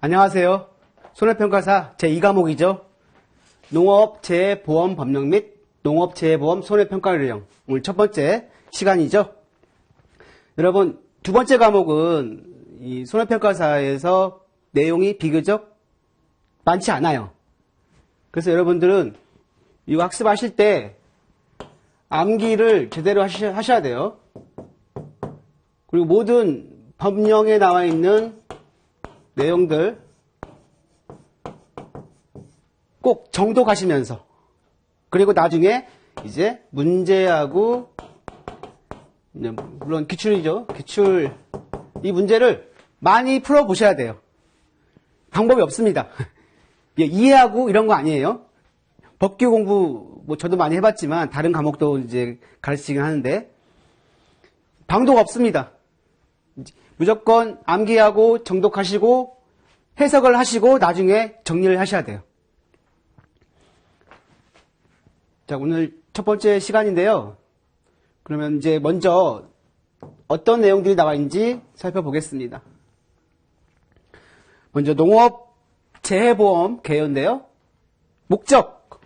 안녕하세요. 손해평가사 제2과목이죠. 농업재해보험법령 및 농업재해보험 손해평가요령. 오늘 첫 번째 시간이죠. 여러분, 두 번째 과목은 이 손해평가사에서 내용이 비교적 많지 않아요. 그래서 여러분들은 이거 학습하실 때 암기를 제대로 하셔야 돼요. 그리고 모든 법령에 나와 있는 내용들 꼭 정독하시면서, 그리고 나중에 이제 문제하고, 물론 기출이죠. 기출, 이 문제를 많이 풀어보셔야 돼요. 방법이 없습니다. 이해하고 이런 거 아니에요. 법규 공부, 저도 많이 해봤지만, 다른 과목도 이제 가르치긴 하는데, 방도가 없습니다. 무조건 암기하고 정독하시고 해석을 하시고 나중에 정리를 하셔야 돼요. 자, 오늘 첫 번째 시간인데요. 그러면 이제 먼저 어떤 내용들이 나와 있는지 살펴보겠습니다. 먼저 농업재해보험 개요인데요. 목적.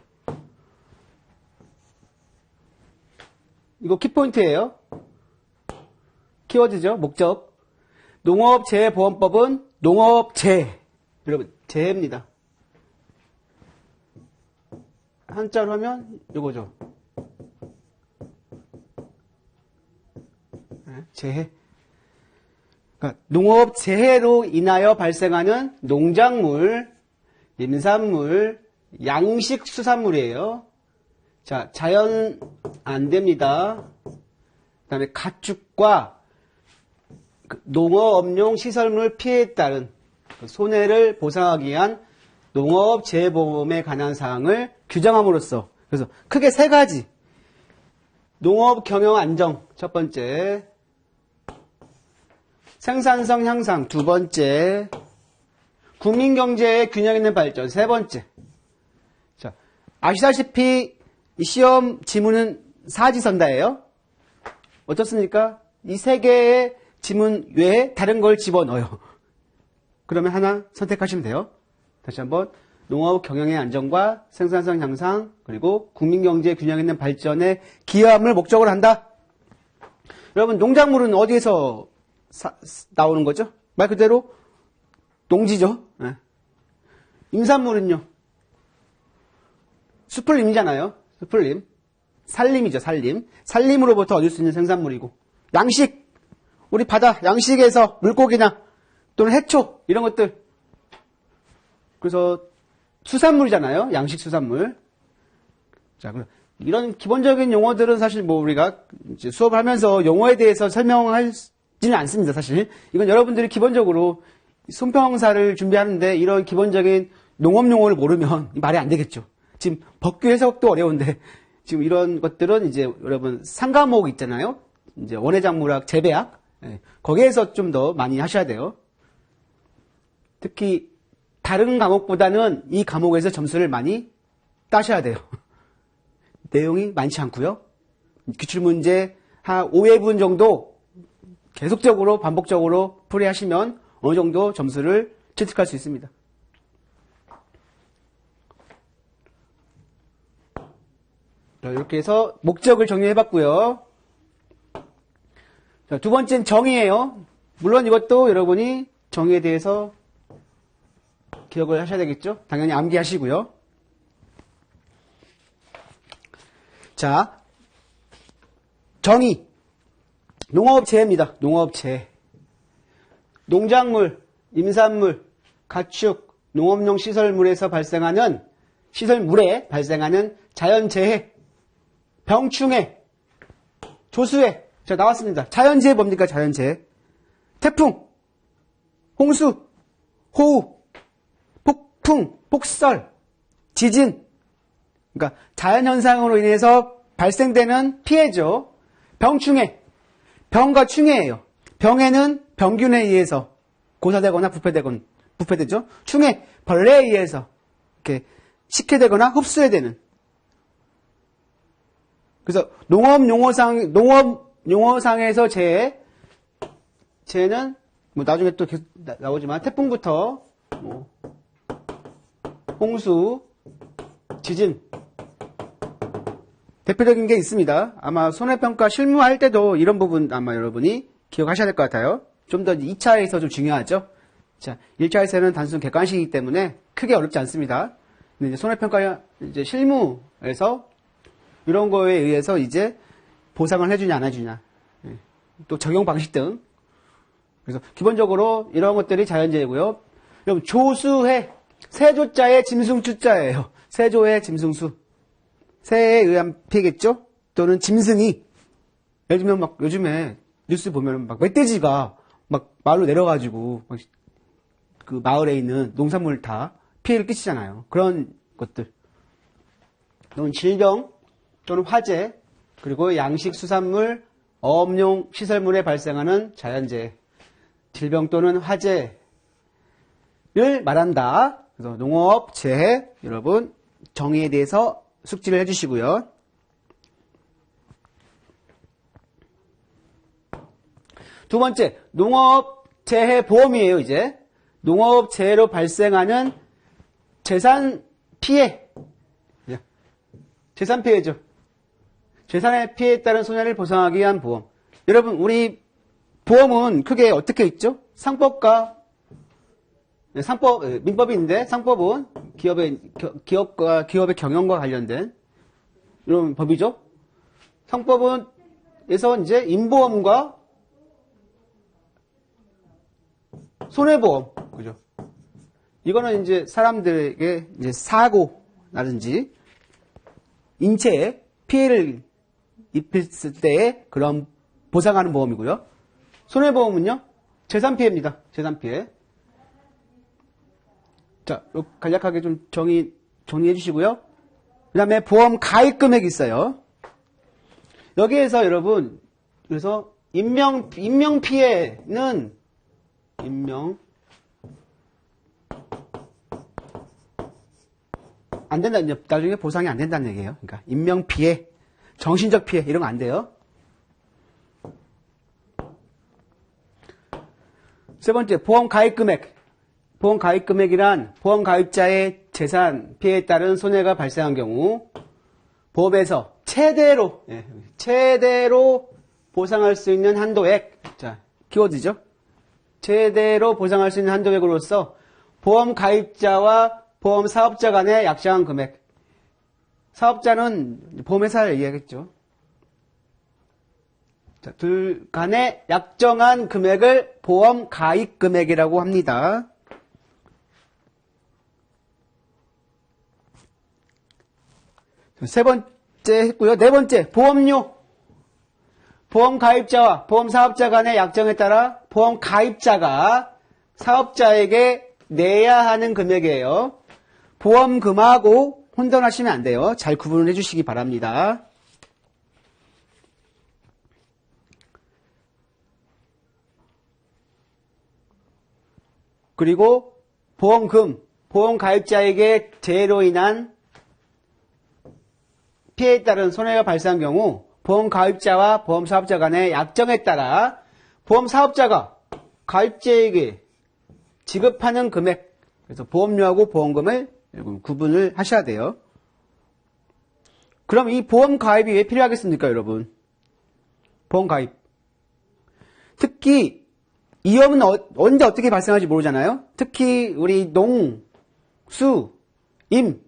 이거 키포인트예요. 키워드죠. 목적. 농업재해보험법은 농업재해. 여러분, 재해입니다. 한자로 하면 이거죠. 재해. 그러니까 농업재해로 인하여 발생하는 농작물, 임산물, 양식수산물이에요. 자, 자연 안 됩니다. 그 다음에 가축과 농어업용 시설물 피해에 따른 손해를 보상하기 위한 농업재해보험에 관한 사항을 규정함으로써, 그래서 크게 세 가지. 농업 경영 안정 첫 번째, 생산성 향상 두 번째, 국민 경제의 균형 있는 발전 세 번째. 자, 아시다시피 이 시험 지문은 사지선다예요. 어떻습니까? 이 세 개의 지문 외에 다른 걸 집어넣어요. 그러면 하나 선택하시면 돼요. 다시 한번, 농업 경영의 안정과 생산성 향상, 그리고 국민경제 균형 있는 발전에 기여함을 목적으로 한다. 여러분, 농작물은 어디에서 나오는 거죠? 말 그대로 농지죠. 네. 임산물은요? 수풀림이잖아요. 수풀림. 산림이죠, 산림. 산림으로부터 얻을 수 있는 생산물이고. 양식. 우리 바다, 양식에서 물고기나 또는 해초, 이런 것들. 그래서 수산물이잖아요. 양식 수산물. 자, 그럼 이런 기본적인 용어들은 사실 우리가 이제 수업을 하면서 용어에 대해서 설명하지는 않습니다, 사실. 이건 여러분들이 기본적으로 손평사를 준비하는데 이런 기본적인 농업 용어를 모르면 말이 안 되겠죠. 지금 법규 해석도 어려운데 지금 이런 것들은 이제 여러분 상과목 있잖아요. 이제 원예작물학, 재배학. 거기에서 좀 더 많이 하셔야 돼요. 특히 다른 과목보다는 이 과목에서 점수를 많이 따셔야 돼요. 내용이 많지 않고요. 기출문제 한 5회분 정도 계속적으로 반복적으로 풀이하시면 어느 정도 점수를 취득할 수 있습니다. 자, 이렇게 해서 목적을 정리해봤고요. 자, 두 번째는 정의예요. 물론 이것도 여러분이 정의에 대해서 기억을 하셔야 되겠죠? 당연히 암기하시고요. 자, 정의. 농업재해입니다. 농업재해. 농작물, 임산물, 가축, 농업용 시설물에서 발생하는, 시설물에 발생하는 자연재해, 병충해, 조수해. 자, 나왔습니다. 자연재해 뭡니까? 자연재해. 태풍, 홍수, 호우, 폭풍, 폭설, 지진. 그러니까 자연현상으로 인해서 발생되는 피해죠. 병충해. 병과 충해예요. 병해는 병균에 의해서 고사되거나 부패되죠. 충해, 벌레에 의해서 이렇게 식해되거나 흡수되는. 그래서 농업 용어상에서 재해는 나중에 또 계속 나오지만 태풍부터 뭐 홍수, 지진 대표적인 게 있습니다. 아마 손해평가 실무할 때도 이런 부분 아마 여러분이 기억하셔야 될 것 같아요. 좀 더 2차에서 좀 중요하죠. 자, 1차에서는 단순 객관식이기 때문에 크게 어렵지 않습니다. 근데 이제 손해평가 이제 실무에서 이런 거에 의해서 이제 보상을 해주냐 안 해주냐, 또 적용 방식 등. 그래서 기본적으로 이런 것들이 자연재해고요. 여러분 조수해 세조자의 짐승추자예요. 세조의 짐승수. 새에 의한 피해겠죠? 또는 짐승이. 예를 들면 막 요즘에 뉴스 보면 막 멧돼지가 막 마을로 내려가지고 막 그 마을에 있는 농산물 다 피해를 끼치잖아요. 그런 것들. 또는 질병 또는 화재 그리고 양식 수산물 어업용 시설물에 발생하는 자연재해. 질병 또는 화재를 말한다. 그래서 농업 재해 여러분 정의에 대해서 숙지를 해주시고요. 두 번째, 농업재해보험이에요, 이제. 농업재해로 발생하는 재산 피해. 재산 피해죠. 재산의 피해에 따른 손해를 보상하기 위한 보험. 여러분, 우리 보험은 크게 어떻게 있죠? 상법과, 민법이 있는데, 상법은 기업과 기업의 경영과 관련된 이런 법이죠. 상법은, 에서 이제 인보험과 손해보험, 그죠? 이거는 이제 사람들에게 이제 사고라든지 인체에 피해를 입혔을 때에 그런 보상하는 보험이고요. 손해보험은요, 재산피해입니다. 재산피해. 자, 간략하게 좀 정리해 주시고요. 그 다음에 보험 가입 금액이 있어요. 여기에서 여러분, 그래서 인명피해는 안 된다. 나중에 보상이 안 된다는 얘기예요. 그러니까 인명피해, 정신적 피해 이런 거 안 돼요. 세 번째, 보험 가입 금액. 보험 가입 금액이란 보험 가입자의 재산 피해에 따른 손해가 발생한 경우 보험에서 최대로 보상할 수 있는 한도액. 자, 키워드죠. 최대로 보상할 수 있는 한도액으로서 보험 가입자와 보험 사업자 간의 약정한 금액. 사업자는 보험회사를 얘기하겠죠. 자, 둘 간의 약정한 금액을 보험 가입 금액이라고 합니다. 세 번째 했고요. 네 번째, 보험료. 보험 가입자와 보험 사업자 간의 약정에 따라 보험 가입자가 사업자에게 내야 하는 금액이에요. 보험금하고 혼돈하시면 안 돼요. 잘 구분을 해주시기 바랍니다. 그리고 보험금, 보험 가입자에게 재해로 인한 피해에 따른 손해가 발생한 경우 보험 가입자와 보험 사업자 간의 약정에 따라 보험 사업자가 가입자에게 지급하는 금액, 그래서 보험료하고 보험금을 구분을 하셔야 돼요. 그럼 이 보험 가입이 왜 필요하겠습니까, 여러분? 보험 가입. 특히 위험은 언제 어떻게 발생할지 모르잖아요. 특히 우리 농, 수, 임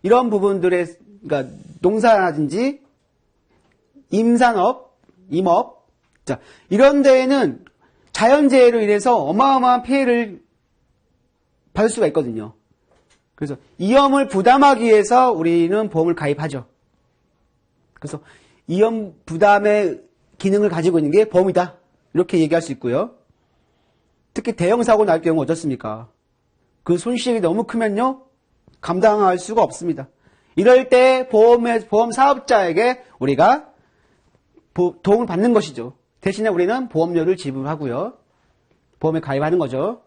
이런 부분들의 그러니까 농사라든지 임산업, 임업, 자 이런 데에는 자연재해로 인해서 어마어마한 피해를 받을 수가 있거든요. 그래서 위험을 부담하기 위해서 우리는 보험을 가입하죠. 그래서 위험 부담의 기능을 가지고 있는 게 보험이다. 이렇게 얘기할 수 있고요. 특히 대형 사고 날 경우 어떻습니까? 그 손실이 너무 크면요, 감당할 수가 없습니다. 이럴 때 보험 사업자에게 우리가 도움을 받는 것이죠. 대신에 우리는 보험료를 지불하고요. 보험에 가입하는 거죠.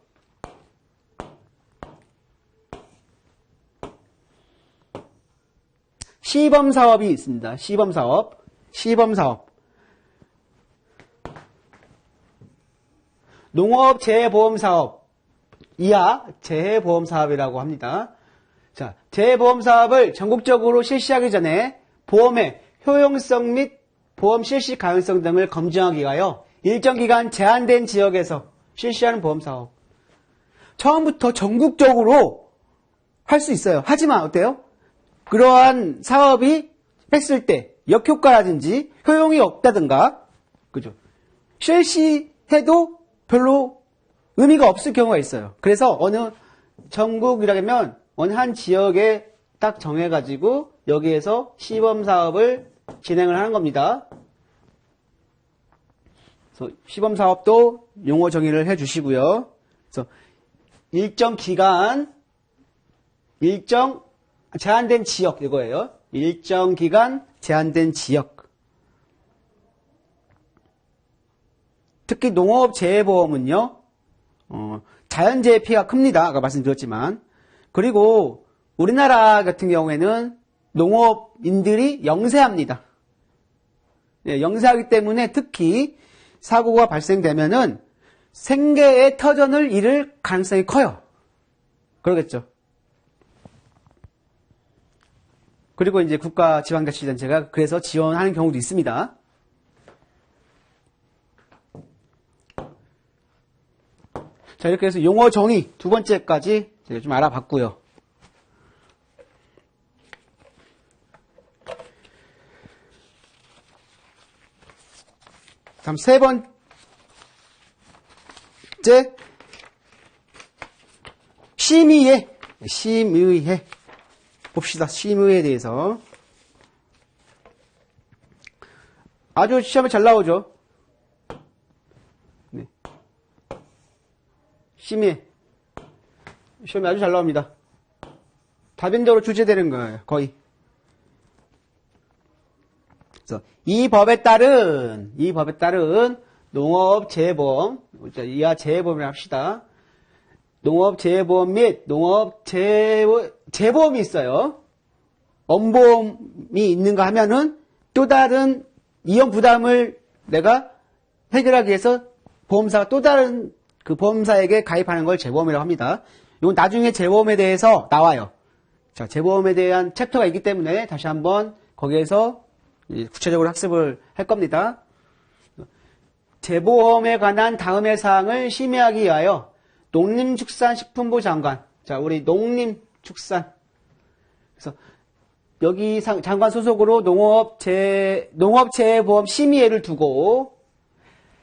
시범사업이 있습니다. 시범사업. 농업재해보험사업. 이하 재해보험 사업이라고 합니다. 자, 재해보험 사업을 전국적으로 실시하기 전에 보험의 효용성 및 보험 실시 가능성 등을 검증하기 위하여 일정 기간 제한된 지역에서 실시하는 보험 사업. 처음부터 전국적으로 할 수 있어요. 하지만 어때요? 그러한 사업이 했을 때 역효과라든지 효용이 없다든가, 그죠? 실시해도 별로 의미가 없을 경우가 있어요. 그래서 어느 전국이라면 어느 한 지역에 딱 정해가지고 여기에서 시범 사업을 진행을 하는 겁니다. 그래서 시범 사업도 용어 정의를 해주시고요. 그래서 일정 기간, 일정 제한된 지역 이거예요. 일정 기간 제한된 지역. 특히 농업재해보험은요. 자연재해 피해가 큽니다. 아까 말씀드렸지만. 그리고 우리나라 같은 경우에는 농업인들이 영세합니다. 네, 영세하기 때문에 특히 사고가 발생되면은 생계의 터전을 잃을 가능성이 커요. 그러겠죠. 그리고 이제 국가 지방자치단체가 그래서 지원하는 경우도 있습니다. 자, 이렇게 해서 용어 정의 두 번째까지 제가 좀 알아봤고요. 다음 세 번째, 심의회. 봅시다. 심의에 대해서. 아주 시험에 잘 나오죠. 네. 심의회. 시험에 아주 잘 나옵니다. 다변적으로 출제되는 거예요. 거의. 그래서 이 법에 따른 농업재해보험, 이하 재해보험을 합시다. 농업재해보험 및 농업재보험이 있어요. 엄보험이 있는가 하면은 또 다른 이연 부담을 내가 해결하기 위해서 보험사가 또 다른 그 보험사에게 가입하는 걸 재보험이라고 합니다. 이건 나중에 재보험에 대해서 나와요. 자, 재보험에 대한 챕터가 있기 때문에 다시 한번 거기에서 구체적으로 학습을 할 겁니다. 재보험에 관한 다음의 사항을 심의하기 위하여 농림축산식품부 장관, 자, 우리 농림축산. 그래서 여기 장관 소속으로 농업재해보험 심의회를 두고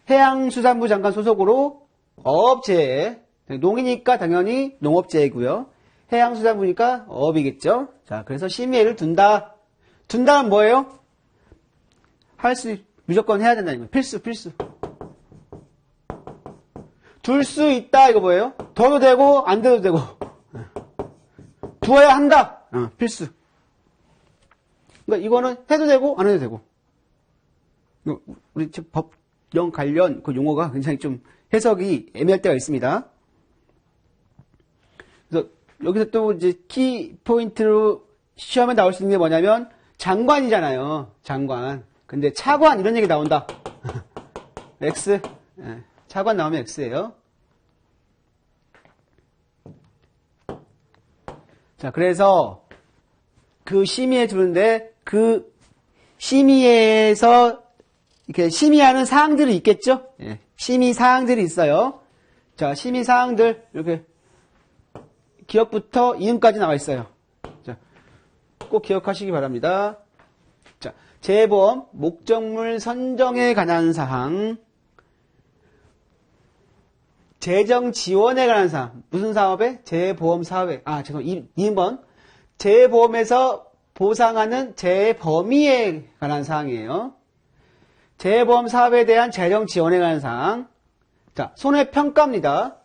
해양수산부 장관 소속으로 어업재해, 농이니까 당연히 농업재해고요. 해양수산부니까 어업이겠죠. 자, 그래서 심의회를 둔다. 둔다는 뭐예요? 무조건 해야 된다는 거예요. 필수. 둘 수 있다, 이거 뭐예요? 더도 되고, 안 돼도 되고. 두어야 한다. 필수. 그러니까 이거는 해도 되고, 안 해도 되고. 우리 법령 관련 그 용어가 굉장히 좀 해석이 애매할 때가 있습니다. 그래서 여기서 또 이제 키 포인트로 시험에 나올 수 있는 게 뭐냐면, 장관이잖아요. 장관. 근데 차관 이런 얘기 나온다. X. 차관 나오면 X예요. 자, 그래서 그 심의에 두는데 그 심의에서 이렇게 심의하는 사항들이 있겠죠? 예, 심의 사항들이 있어요. 자, 심의 사항들 이렇게 기억부터 이음까지 나와 있어요. 자, 꼭 기억하시기 바랍니다. 자, 재보험 목적물 선정에 관한 사항. 재정 지원에 관한 사항. 무슨 사업에? 재보험 사업에. 2번. 재보험에서 보상하는 재해 범위에 관한 사항이에요. 재보험 사업에 대한 재정 지원에 관한 사항. 자, 손해평가입니다.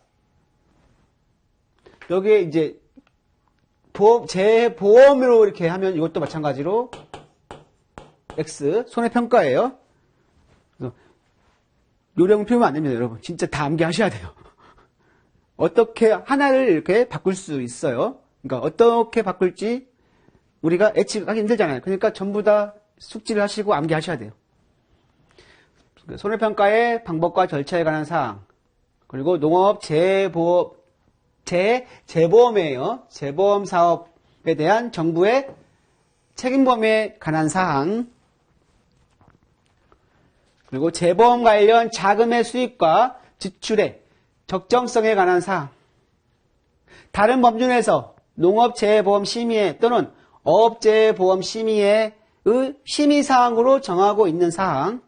여기에 이제 재보험으로 이렇게 하면 이것도 마찬가지로 X. 손해평가예요. 요령 피우면 안 됩니다, 여러분. 진짜 다 암기하셔야 돼요. 어떻게 하나를 이렇게 바꿀 수 있어요. 그러니까 어떻게 바꿀지 우리가 예측하기 힘들잖아요. 그러니까 전부 다 숙지를 하시고 암기하셔야 돼요. 손해평가의 방법과 절차에 관한 사항, 그리고 농업재해보험 재보험이에요. 재보험 사업에 대한 정부의 책임 범위에 관한 사항. 그리고 재보험 관련 자금의 수입과 지출의 적정성에 관한 사항. 다른 법률에서 농업재해보험심의회 또는 어업재해보험심의회의 심의사항으로 정하고 있는 사항.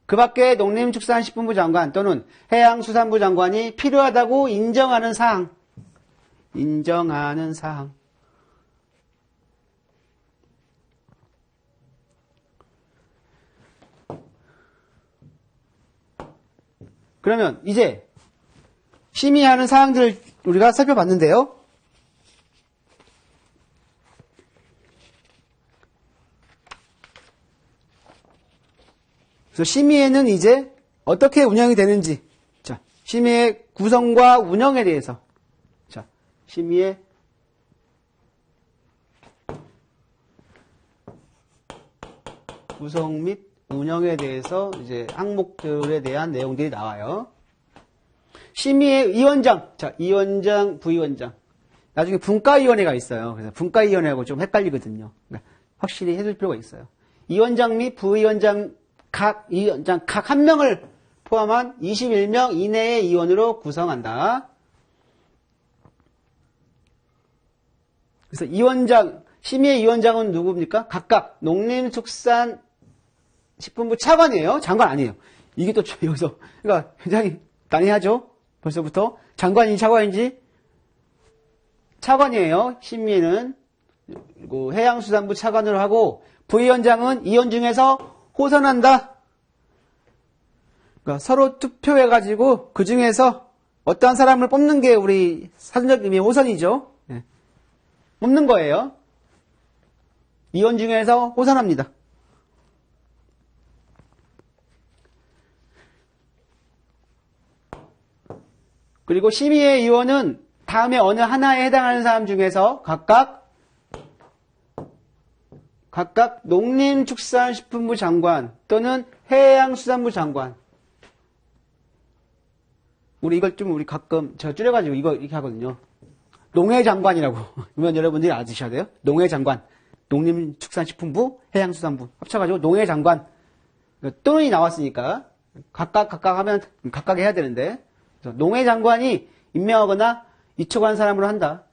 그 밖에 농림축산식품부 장관 또는 해양수산부 장관이 필요하다고 인정하는 사항. 인정하는 사항. 그러면 이제 심의하는 사항들을 우리가 살펴봤는데요. 그래서 심의회는 이제 어떻게 운영이 되는지, 자, 심의회 구성과 운영에 대해서, 자, 심의회 구성 및 운영에 대해서 이제 항목들에 대한 내용들이 나와요. 심의회 위원장, 자, 위원장, 부위원장. 나중에 분과위원회가 있어요. 그래서 분과위원회하고 좀 헷갈리거든요. 그러니까 확실히 해줄 필요가 있어요. 위원장 및 부위원장 각 한 명을 포함한 21명 이내의 위원으로 구성한다. 그래서 위원장, 심의회 위원장은 누굽니까? 각각 농림축산식품부 차관이에요. 장관 아니에요. 이게 또 여기서, 그러니까 굉장히 난해하죠? 벌써부터. 장관인지 차관인지. 차관이에요. 심의회는. 그리고 해양수산부 차관으로 하고, 부위원장은 위원 중에서 호선한다. 그러니까 서로 투표해가지고 그 중에서 어떠한 사람을 뽑는 게 우리 사전적 의미의 호선이죠. 네. 뽑는 거예요. 위원 중에서 호선합니다. 그리고 심의회 위원은 다음에 어느 하나에 해당하는 사람 중에서 각각 농림축산식품부 장관 또는 해양수산부 장관. 우리 가끔 제가 줄여가지고 이거 이렇게 하거든요. 농해장관이라고. 그러면 여러분들이 알아두셔야 돼요. 농해장관. 농림축산식품부, 해양수산부. 합쳐가지고 농해장관. 또는이 나왔으니까 각각 하면 각각 해야 되는데. 그래서 농해장관이 임명하거나 위촉한 사람으로 한다.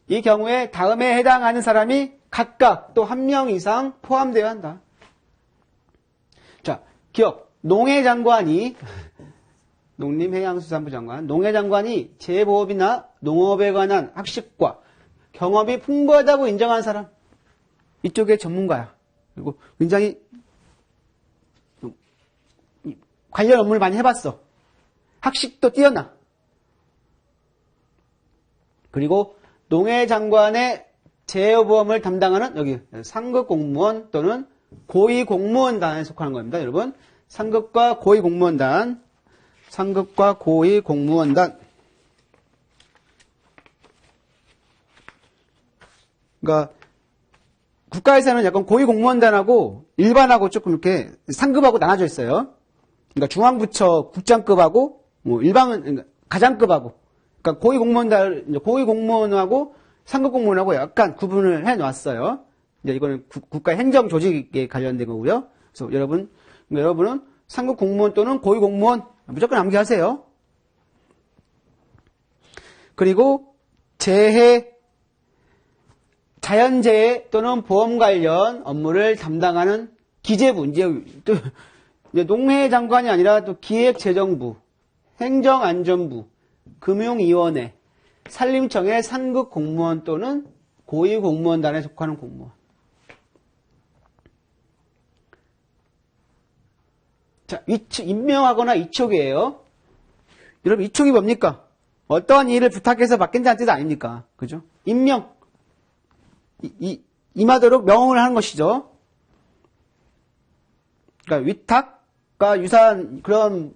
이 경우에 다음에 해당하는 사람이 각각 또 한 명 이상 포함되어야 한다. 자, 기억. 농해장관이 농림해양수산부 장관, 농해장관이 재보업이나 농업에 관한 학식과 경험이 풍부하다고 인정한 사람. 이쪽의 전문가야. 그리고 굉장히 관련 업무를 많이 해봤어. 학식도 뛰어나. 그리고 농해장관의 재보험을 담당하는 여기 상급공무원 또는 고위공무원단에 속하는 겁니다. 여러분. 상급과 고위공무원단. 상급과 고위공무원단. 그러니까 국가에서는 약간 고위공무원단하고 일반하고 조금 이렇게 상급하고 나눠져 있어요. 그러니까 중앙부처 국장급하고 뭐 일반은 그러니까 가장급하고 그러니까 고위공무원단 고위공무원하고 상급공무원하고 약간 구분을 해 놨어요. 이제 이거는 국가 행정 조직에 관련된 거고요. 그래서 여러분은 상급공무원 또는 고위공무원 무조건 암기하세요. 그리고 자연재해 또는 보험 관련 업무를 담당하는 기재부, 이제 농해장관이 아니라 또 기획재정부, 행정안전부, 금융위원회, 산림청의 상급 공무원 또는 고위 공무원단에 속하는 공무원. 자, 임명하거나 위촉이에요. 여러분, 위촉이 뭡니까? 어떠한 일을 부탁해서 맡긴다는 뜻 아닙니까? 그죠? 임명. 임하도록 명을 하는 것이죠. 그러니까 위탁과 유사한 그런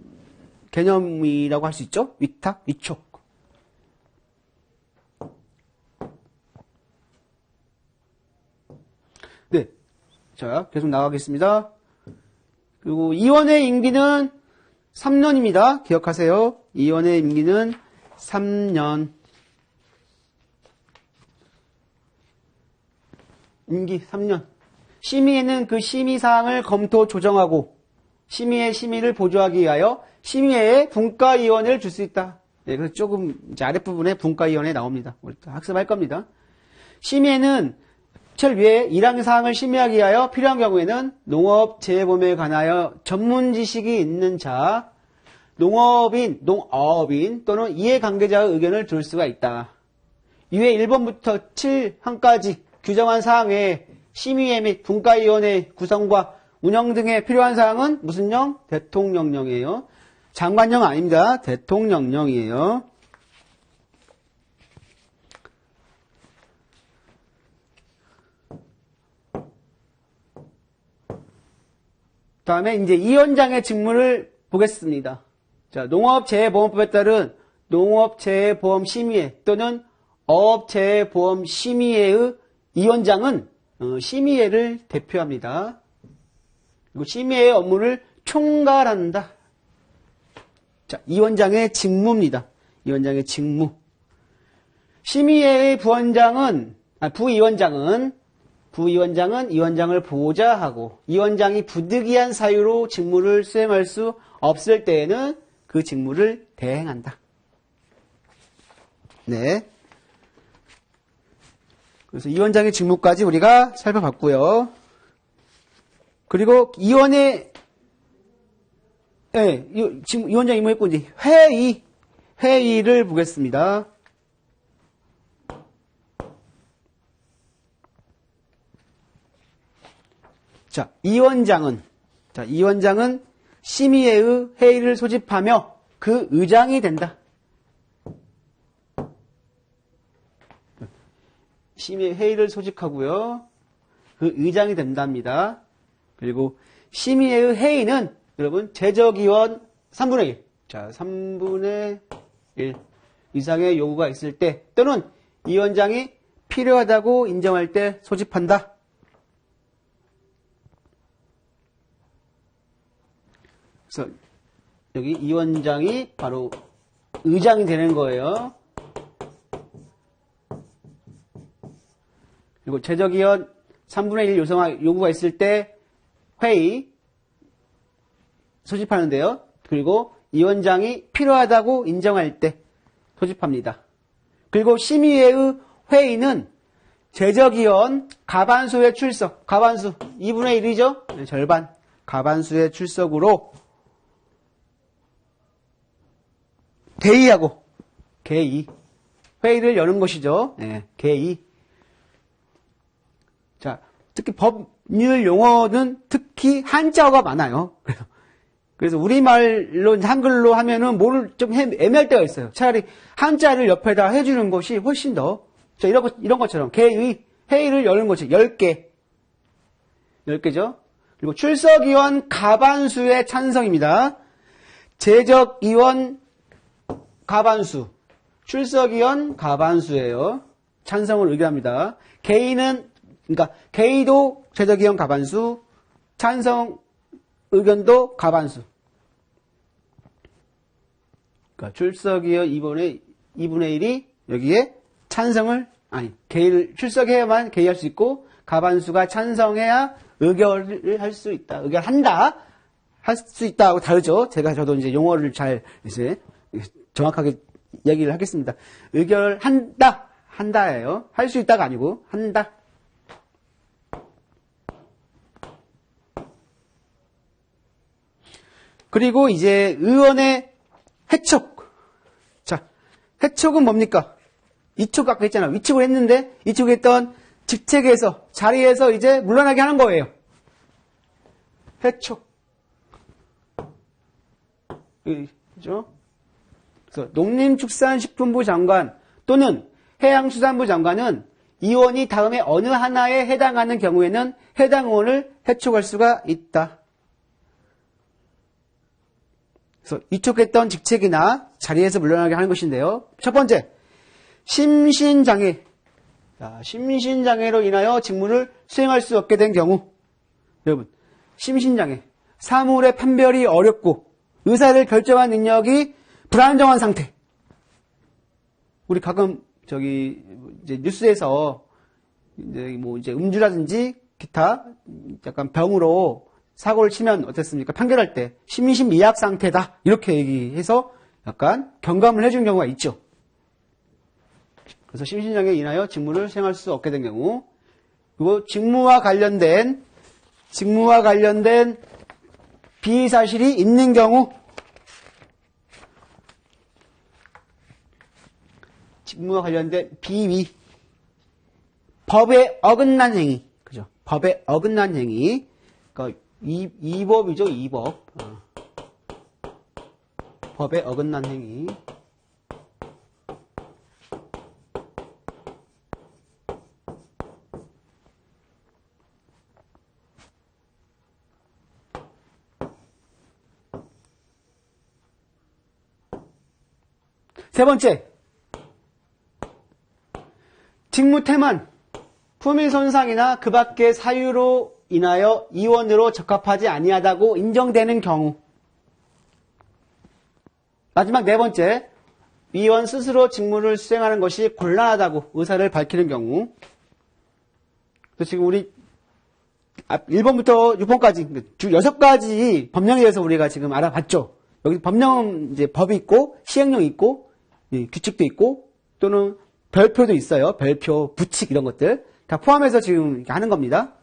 개념이라고 할 수 있죠? 위탁, 위촉. 네. 자, 계속 나가겠습니다. 그리고 이원의 임기는 3년입니다. 기억하세요. 이원의 임기는 3년. 임기 3년. 심의회는 그 심의사항을 검토 조정하고 심의회 심의를 보조하기 위하여 심의회에 분과위원회를 줄 수 있다. 네, 그래서 조금 이제 아랫부분에 분과위원회 나옵니다. 우리 학습할 겁니다. 심의회는 철 위에 1항 사항을 심의하기 위하여 필요한 경우에는 농업재해보험에 관하여 전문 지식이 있는 자, 농업인 또는 이해관계자의 의견을 들을 수가 있다. 이외 1번부터 7항까지 규정한 사항 외에 심의회 및 분과위원회 구성과 운영 등에 필요한 사항은 무슨 령? 대통령령이에요. 장관령 아닙니다. 대통령령이에요. 다음에 이제 이 원장의 직무를 보겠습니다. 자, 농업재해보험법에 따른 농업재해보험심의회 또는 어업재해보험심의회의 이 원장은 심의회를 대표합니다. 그리고 심의회의 업무를 총괄한다. 자, 이 원장의 직무입니다. 이 원장의 직무. 심의회의 부위원장은 이 원장을 보좌하고 이 원장이 부득이한 사유로 직무를 수행할 수 없을 때에는 그 직무를 대행한다. 네. 그래서 이 원장의 직무까지 우리가 살펴봤고요. 그리고 이 원장 임무했고 이제 회의를 보겠습니다. 자, 이 원장은 심의회의 회의를 소집하며 그 의장이 된다. 심의회 회의를 소집하고요. 그 의장이 된답니다. 그리고 심의회의 회의는 여러분 제적위원 3분의 1. 자, 3분의 1 이상의 요구가 있을 때 또는 이 원장이 필요하다고 인정할 때 소집한다. 그래서 여기 이 원장이 바로 의장이 되는 거예요. 그리고 제적위원 3분의 1 요구가 있을 때 회의 소집하는데요. 그리고 이 원장이 필요하다고 인정할 때 소집합니다. 그리고 심의회의 회의는 제적위원 가반수의 출석, 가반수 2분의 1이죠. 네, 절반 가반수의 출석으로 대의하고 개의 회의를 여는 것이죠. 네, 개의. 자, 특히 법률 용어는 특히 한자어가 많아요. 그래서 우리말로 한글로 하면은 뭐를 좀 애매할 때가 있어요. 차라리 한자를 옆에다 해주는 것이 훨씬 더. 자, 이런 것처럼 개의 회의를 여는 것이 10개. 10개죠. 그리고 출석위원 가반수의 찬성입니다. 제적위원 가반수. 출석위원 가반수예요. 찬성을 의결합니다. 개의도 제적위원 가반수, 찬성 의견도 가반수. 그러니까 출석위원 2분의 1이 여기에 개의를 출석해야만 개의할 수 있고 가반수가 찬성해야 의결을 할 수 있다. 의결한다. 할 수 있다하고 다르죠. 저도 이제 용어를 잘 이제 정확하게 얘기를 하겠습니다. 한다예요. 할 수 있다가 아니고 한다. 그리고 이제 의원의 해촉. 자, 해촉은 뭡니까? 위촉 아까 했잖아. 위촉을 했는데 위촉했던 직책에서 자리에서 이제 물러나게 하는 거예요. 해촉. 그죠? 그래서 농림축산식품부 장관 또는 해양수산부 장관은 의원이 다음에 어느 하나에 해당하는 경우에는 해당 의원을 해촉할 수가 있다. 그래서 위촉했던 직책이나 자리에서 물러나게 하는 것인데요. 첫 번째, 심신장애. 자, 심신장애로 인하여 직무를 수행할 수 없게 된 경우. 여러분, 심신장애. 사물의 판별이 어렵고 의사를 결정한 능력이 불안정한 상태. 우리 가끔 이제 뉴스에서 이제 음주라든지 기타 약간 병으로 사고를 치면 어땠습니까? 판결할 때 심신미약 상태다 이렇게 얘기해서 약간 경감을 해준 경우가 있죠. 그래서 심신장애에 인하여 직무를 수행할 수 없게 된 경우, 그리고 직무와 관련된 비사실이 있는 경우, 직무와 관련된 비위, 법에 어긋난 행위, 그죠? 법에 어긋난 행위, 그러니까 이법이죠, 이법. 법에 어긋난 행위. 세 번째, 직무태만, 품위손상이나 그 밖의 사유로 인하여 이원으로 적합하지 아니하다고 인정되는 경우. 마지막 네 번째, 위원 스스로 직무를 수행하는 것이 곤란하다고 의사를 밝히는 경우. 그래서 지금 우리 1번부터 6번까지 주 6가지 법령에 대해서 우리가 지금 알아봤죠. 여기 법령 이제 법이 있고 시행령이 있고 규칙도 있고 또는 별표도 있어요. 별표, 부칙 이런 것들 다 포함해서 지금 하는 겁니다.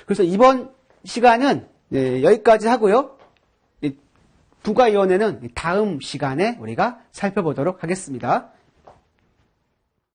그래서 이번 시간은 여기까지 하고요. 부가위원회는 다음 시간에 우리가 살펴보도록 하겠습니다.